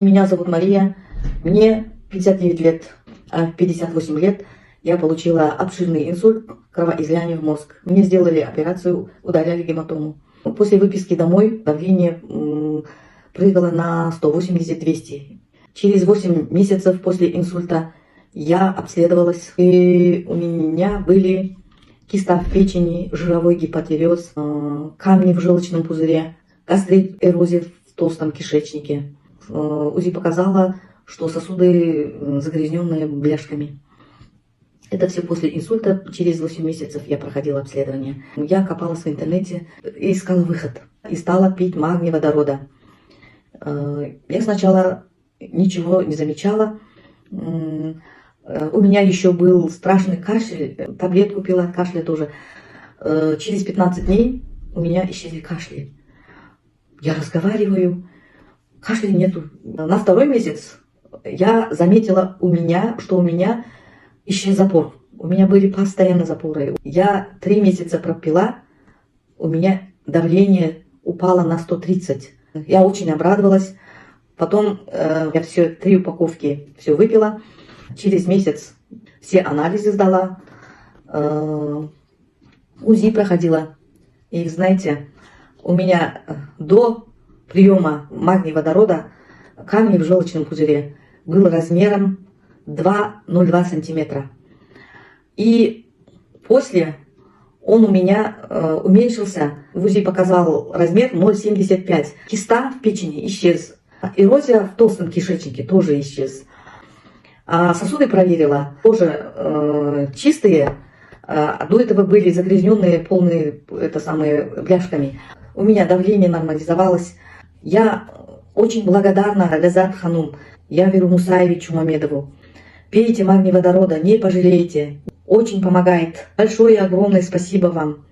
Меня зовут Мария, мне 59 лет, а в 58 лет я получила обширный инсульт, кровоизлияние в мозг. Мне сделали операцию, удаляли гематому. После выписки домой давление прыгало на 180-200. Через 8 месяцев после инсульта я обследовалась, и у меня были киста в печени, жировой гипотиреоз, камни в желчном пузыре, гастрит, эрозия в толстом кишечнике. УЗИ показала, что сосуды загрязненные бляшками. Это все после инсульта. Через 8 месяцев я проходила обследование. Я копалась в интернете и искала выход. И стала пить магний водорода. Я сначала ничего не замечала. У меня еще был страшный кашель. Таблетку пила от кашля тоже. Через 15 дней у меня исчезли кашли. Я разговариваю. Кашля нету. На второй месяц я заметила что у меня исчез запор. У меня были постоянно запоры. Я 3 месяца пропила, у меня давление упало на 130. Я очень обрадовалась. Потом я все 3 упаковки все выпила. Через месяц все анализы сдала, УЗИ проходила. И знаете, у меня до приема магния водорода камни в желчном пузыре был размером 2,02 сантиметра. И после он у меня уменьшился. В УЗИ показал размер 0,75. Киста в печени исчез. Эрозия в толстом кишечнике тоже исчез. А сосуды проверила, тоже чистые. До этого были загрязненные, полные бляшками. У меня давление нормализовалось. Я очень благодарна Ляззат Ханум, Яверу Мусаевичу Мамедову. Пейте магний водорода, не пожалеете. Очень помогает. Большое огромное спасибо вам.